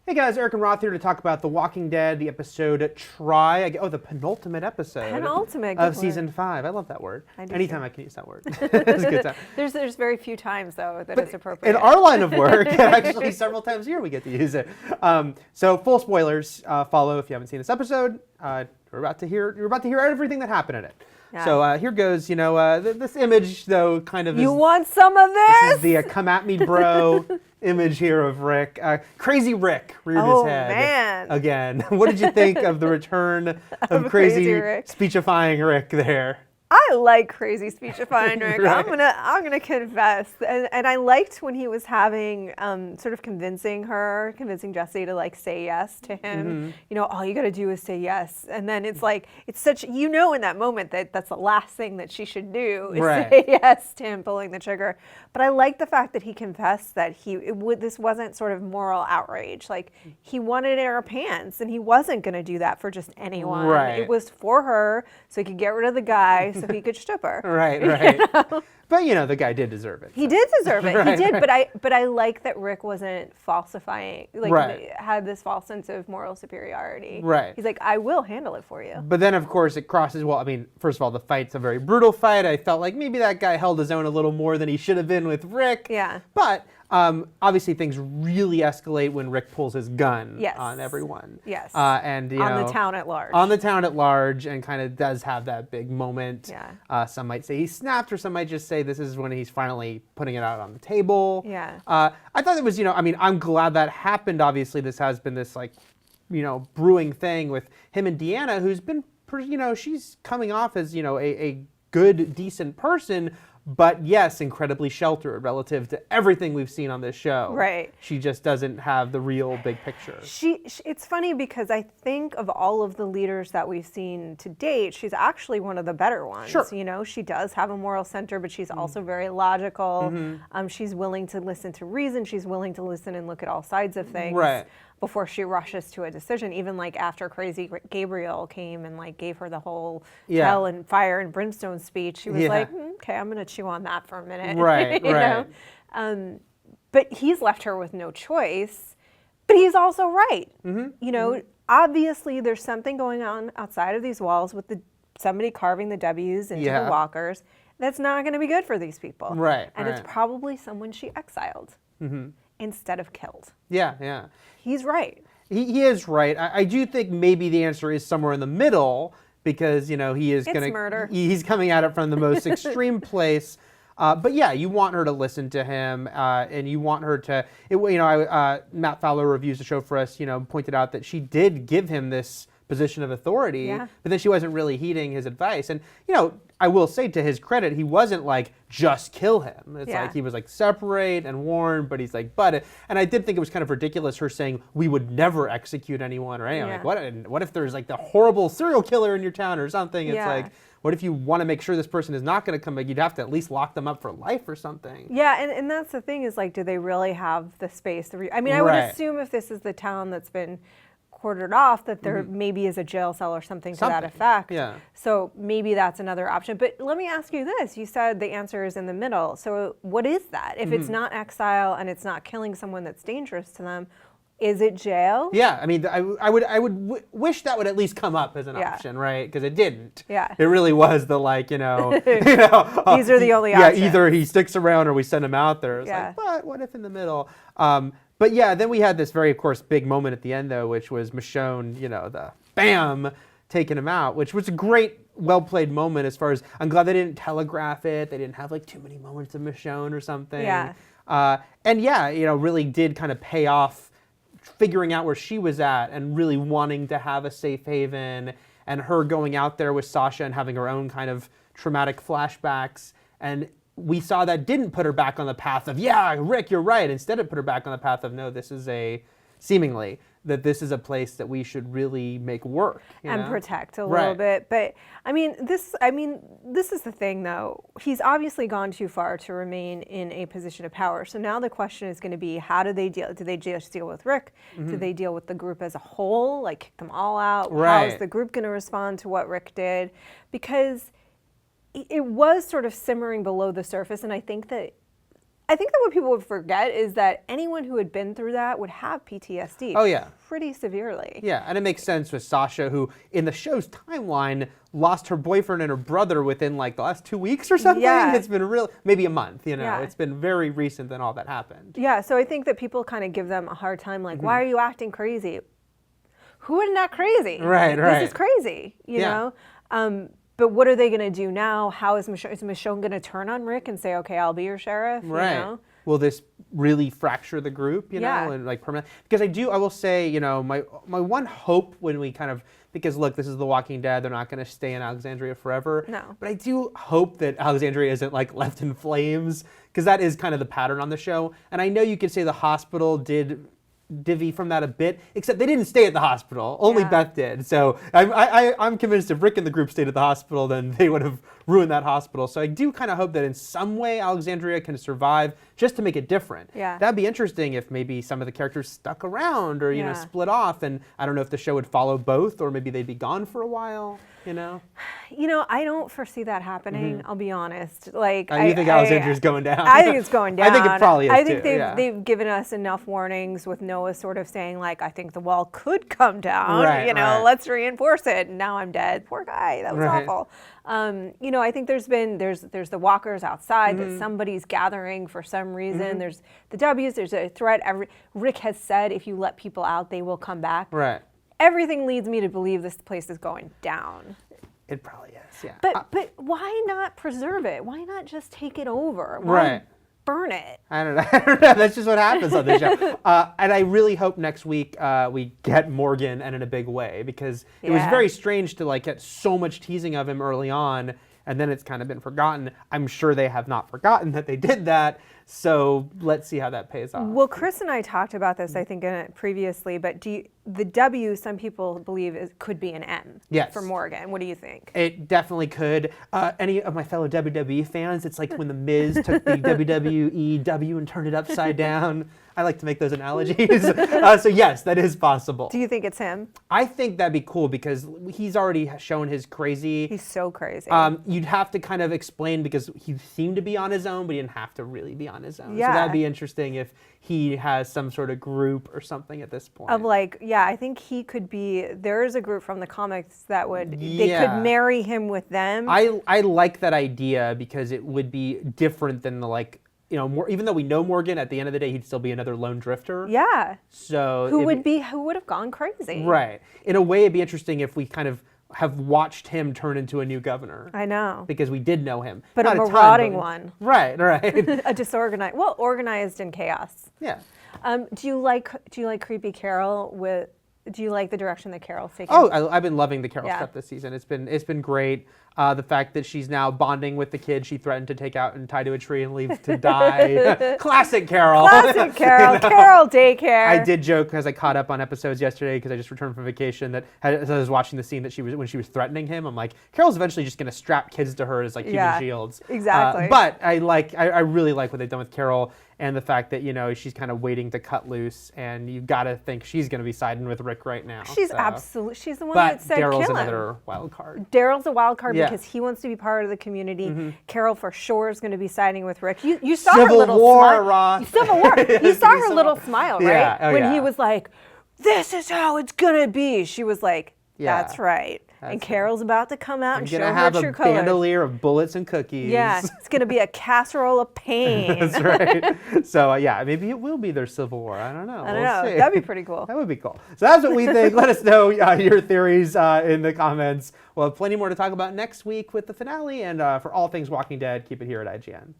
Hey guys, Eric and Roth here to talk about The Walking Dead, the episode Try. The penultimate episode of season 5. I love that word. Anytime I can use that word. It's a good time. There's very few times, though, that it's appropriate. In our line of work, actually several times a year we get to use it. So full spoilers follow if you haven't seen this episode. You're about to hear everything that happened in it. Yeah. So here goes, this image, though, kind of You want some of this? This is the come at me, bro image here of Rick. Crazy Rick reared his head. Man. Again. What did you think of the return of crazy speechifying Rick there? I like crazy speechifying Rick. Right. I'm gonna confess, and I liked when he was having sort of convincing Jesse to say yes to him. Mm-hmm. All you gotta do is say yes, and then it's such in that moment that's the last thing that she should do is say yes to him pulling the trigger. But I like the fact that he confessed that this wasn't sort of moral outrage. Like he wanted her pants, and he wasn't gonna do that for just anyone. Right. It was for her, so he could get rid of the guy. So he could strip her. Right. But the guy did deserve it. He did deserve it. Right, he did. right. But I like that Rick wasn't falsifying. Had this false sense of moral superiority. Right. He's like, I will handle it for you. But then of course it crosses. Well, I mean, first of all, the fight's a very brutal fight. I felt like maybe that guy held his own a little more than he should have been with Rick. Yeah. But obviously things really escalate when Rick pulls his gun on everyone. Yes. And on the town at large. On the town at large, and kind of does have that big moment. Yeah. Some might say he snapped, or some might just say this is when he's finally putting it out on the table. Yeah. I thought it was, I'm glad that happened. Obviously, this has been this brewing thing with him and Deanna, who's been, she's coming off as, a good, decent person. But yes, incredibly sheltered relative to everything we've seen on this show. Right. She just doesn't have the real big picture. It's funny because I think of all of the leaders that we've seen to date, she's actually one of the better ones. Sure. She does have a moral center, but she's also very logical. Mm-hmm. She's willing to listen to reason. She's willing to listen and look at all sides of things. Right. Before she rushes to a decision, even after crazy Gabriel came and gave her the whole hell and fire and brimstone speech, she was okay, I'm gonna chew on that for a minute. Right, right. But he's left her with no choice, but he's also right. Mm-hmm. Obviously there's something going on outside of these walls with somebody carving the W's into the walkers. That's not gonna be good for these people. Right. And it's probably someone she exiled. Mm-hmm. Instead of killed. Yeah. He's right. He is right. I do think maybe the answer is somewhere in the middle because, he is going to... murder. He's coming at it from the most extreme place. But yeah, you want her to listen to him and you want her to... Matt Fowler reviews the show for us, pointed out that she did give him this position of authority, but then she wasn't really heeding his advice. And, I will say to his credit, he wasn't just kill him. It's he was separate and warn, but he's but, and I did think it was kind of ridiculous her saying we would never execute anyone or anything. What if there's the horrible serial killer in your town or something? It's what if you want to make sure this person is not going to come back? You'd have to at least lock them up for life or something. Yeah, and that's the thing is do they really have the space? I would assume if this is the town that's been quartered off that there maybe is a jail cell or something to that effect. Yeah. So maybe that's another option. But let me ask you this. You said the answer is in the middle. So what is that? If it's not exile and it's not killing someone that's dangerous to them, is it jail? Yeah, I would wish that would at least come up as an option, right? Because it didn't. Yeah. It really was the these are the only options. Yeah, either he sticks around or we send him out there. It's but what if in the middle? But yeah, then we had this very, of course, big moment at the end, though, which was Michonne, the bam, taking him out, which was a great, well-played moment as far as, I'm glad they didn't telegraph it. They didn't have, too many moments of Michonne or something. Yeah. And yeah, really did kind of pay off figuring out where she was at and really wanting to have a safe haven and her going out there with Sasha and having her own kind of traumatic flashbacks. And we saw that didn't put her back on the path of, Rick, you're right. Instead, it put her back on the path of, no, this is seemingly, that this is a place that we should really make work. And protect a little bit. But, this is the thing, though. He's obviously gone too far to remain in a position of power. So now the question is going to be, how do they deal? Do they just deal with Rick? Mm-hmm. Do they deal with the group as a whole, kick them all out? How is the group going to respond to what Rick did? Because it was sort of simmering below the surface, and I think that I think that what people would forget is that anyone who had been through that would have PTSD. Oh, yeah. Pretty severely. Yeah, and it makes sense with Sasha, who in the show's timeline lost her boyfriend and her brother within like the last 2 weeks or something. Yeah. It's been real, maybe a month, you know. Yeah. It's been very recent that all that happened. Yeah, so I think that people kind of give them a hard time, like, why are you acting crazy? Who isn't that crazy? Right, right. This is crazy, you know? But what are they going to do now? How is Michonne going to turn on Rick and say, okay, I'll be your sheriff? Right. You know? Will this really fracture the group, you Yeah. know, and like permanent? Because I will say, you know, my one hope when we kind of, because look, this is The Walking Dead, they're not going to stay in Alexandria forever. No. But I do hope that Alexandria isn't like left in flames, because that is kind of the pattern on the show. And I know you could say the hospital did divvy from that a bit, except they didn't stay at the hospital. Only Yeah. Beth did. So I'm convinced if Rick and the group stayed at the hospital, then they would have ruined that hospital. So I do kind of hope that in some way Alexandria can survive just to make it different. Yeah. That'd be interesting if maybe some of the characters stuck around or, you know, Yeah. split off. And I don't know if the show would follow both, or maybe they'd be gone for a while, you know? You know, I don't foresee that happening. I'll be honest. Like, You think Alexandria's going down? I think it's going down. I think it probably is I think too, they've given us enough warnings with Noah sort of saying like, I think the wall could come down. Right, you know, right. let's reinforce it. And now I'm dead. Poor guy. That was Right. awful. You know, I think there's the walkers outside that somebody's gathering for some reason. There's the W's. There's a threat. Rick has said if you let people out, they will come back. Right. Everything leads me to believe this place is going down. It probably is, yeah. But why not preserve it? Why not just take it over? Why Right. burn it? I don't know. That's just what happens on this show. And I really hope next week we get Morgan, and in a big way, because it was Yeah. very strange to like get so much teasing of him early on, and then it's kind of been forgotten. I'm sure they have not forgotten that they did that. So let's see how that pays off. Well, Chris and I talked about this, I think, previously. But the W, some people believe, could be an M. Yes. For Morgan. What do you think? It definitely could. Any of my fellow WWE fans, it's like when The Miz took the WWE W and turned it upside down. I like to make those analogies. So yes, that is possible. Do you think it's him? I think that'd be cool because he's already shown his crazy. He's so crazy. You'd have to kind of explain, because he seemed to be on his own, but he didn't have to really be on his own. Yeah. So that'd be interesting if he has some sort of group or something at this point. Of like, yeah, I think he could be. There is a group from the comics that they Yeah. could marry him with them. I like that idea because it would be different than the like, you know, even though we know Morgan, at the end of the day, he'd still be another lone drifter. Yeah. So Who would have gone crazy? Right. In a way, it'd be interesting if we kind of have watched him turn into a new governor. I know. Because we did know him. But Not a ton, marauding but- one. Right, right. A disorganized, organized in chaos. Yeah. Do you like Creepy Carol? Do you like the direction that Carol's taken? Oh, I've been loving the Carol Yeah. stuff this season. It's been great. The fact that she's now bonding with the kid she threatened to take out and tie to a tree and leave to die. Classic Carol. Classic Carol. You know? Carol daycare. I did joke, because I caught up on episodes yesterday because I just returned from vacation, that as I was watching the scene that when she was threatening him, I'm like, Carol's eventually just going to strap kids to her as like human Yeah, shields. exactly. But I really like what they've done with Carol, and the fact that, you know, she's kind of waiting to cut loose, and you got to think she's going to be siding with Rick right now. She's so. she's the one But that said Daryl's kill him. another wild card. Daryl's a wild card Yeah. because he wants to be part of the community. Carol for sure is going to be siding with Rick. You saw her Civil little War, smile. Roth. Civil War. You It's saw gonna be her so- little smile, right? Yeah. Oh, when he yeah. was like, "This is how it's gonna be." She was like, Yeah. "That's right." And That's Carol's about to come out I'm and show gonna her have true a colors. bandolier of bullets and cookies. Yeah, it's gonna be a casserole of pain. That's right. So yeah, maybe it will be their Civil War. I don't know. I don't We'll know. see. That'd be pretty cool. That would be cool. So that's what we think. Let us know your theories in the comments. We'll have plenty more to talk about next week with the finale. And for all things Walking Dead, keep it here at IGN.